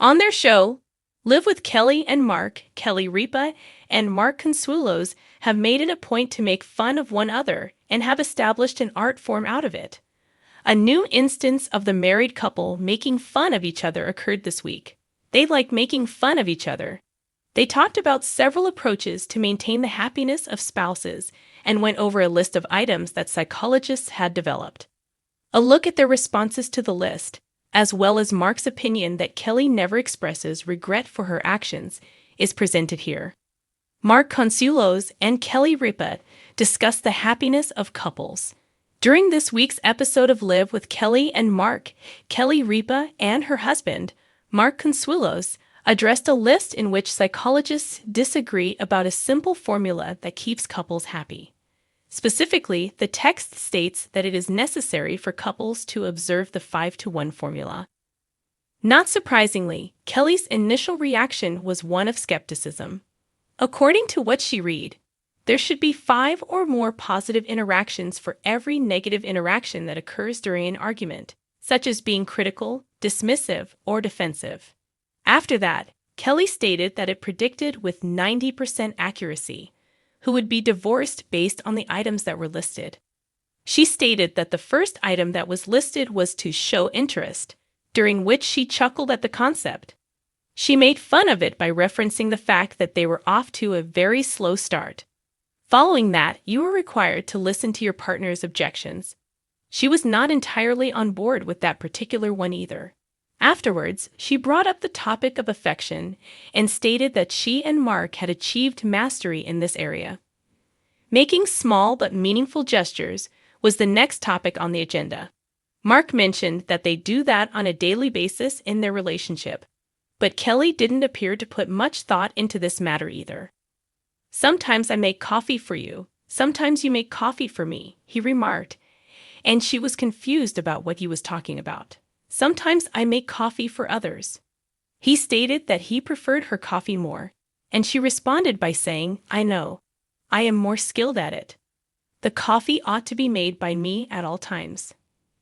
On their show, Live with Kelly and Mark, Kelly Ripa and Mark Consuelos have made it a point to make fun of one another and have established an art form out of it. A new instance of the married couple making fun of each other occurred this week. They like making fun of each other. They talked about several approaches to maintain the happiness of spouses and went over a list of items that psychologists had developed. A look at their responses to the list, as well as Mark's opinion that Kelly never expresses regret for her actions, is presented here. Mark Consuelos and Kelly Ripa discuss the happiness of couples. During this week's episode of Live with Kelly and Mark, Kelly Ripa and her husband, Mark Consuelos, addressed a list in which psychologists disagree about a simple formula that keeps couples happy. Specifically, the text states that it is necessary for couples to observe the 5-to-1 formula. Not surprisingly, Kelly's initial reaction was one of skepticism. According to what she read, there should be 5 or more positive interactions for every negative interaction that occurs during an argument, such as being critical, dismissive, or defensive. After that, Kelly stated that it predicted with 90% accuracy who would be divorced based on the items that were listed. She stated that the first item that was listed was to show interest, during which she chuckled at the concept. She made fun of it by referencing the fact that they were off to a very slow start. Following that, you were required to listen to your partner's objections. She was not entirely on board with that particular one either. Afterwards, she brought up the topic of affection and stated that she and Mark had achieved mastery in this area. Making small but meaningful gestures was the next topic on the agenda. Mark mentioned that they do that on a daily basis in their relationship, but Kelly didn't appear to put much thought into this matter either. "Sometimes I make coffee for you, sometimes you make coffee for me," he remarked, and she was confused about what he was talking about. "Sometimes I make coffee for others." He stated that he preferred her coffee more, and she responded by saying, "I know. I am more skilled at it. The coffee ought to be made by me at all times."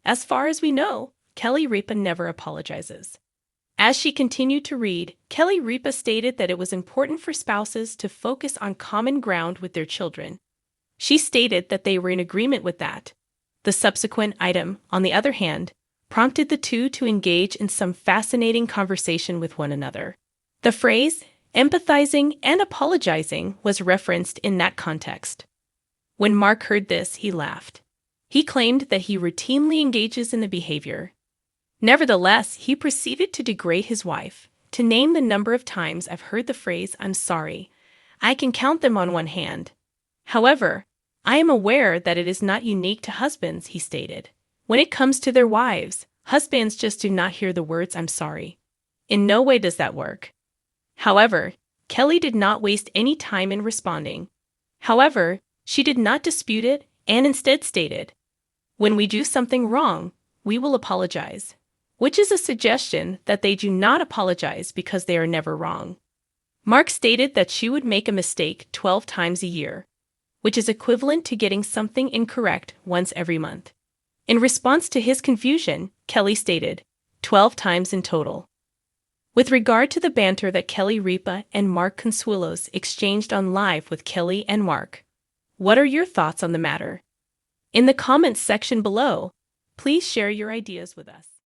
As far as we know, Kelly Ripa never apologizes. As she continued to read, Kelly Ripa stated that it was important for spouses to focus on common ground with their children. She stated that they were in agreement with that. The subsequent item, on the other hand, prompted the two to engage in some fascinating conversation with one another. The phrase, empathizing and apologizing, was referenced in that context. When Mark heard this, he laughed. He claimed that he routinely engages in the behavior. Nevertheless, he proceeded to degrade his wife, to name the number of times I've heard the phrase, "I'm sorry." I can count them on one hand. However, I am aware that it is not unique to husbands, he stated. When it comes to their wives, husbands just do not hear the words, "I'm sorry." In no way does that work. However, Kelly did not waste any time in responding. However, she did not dispute it and instead stated, "When we do something wrong, we will apologize," which is a suggestion that they do not apologize because they are never wrong. Mark stated that she would make a mistake 12 times a year, which is equivalent to getting something incorrect once every month. In response to his confusion, Kelly stated, 12 times in total. With regard to the banter that Kelly Ripa and Mark Consuelos exchanged on Live with Kelly and Mark, what are your thoughts on the matter? In the comments section below, please share your ideas with us.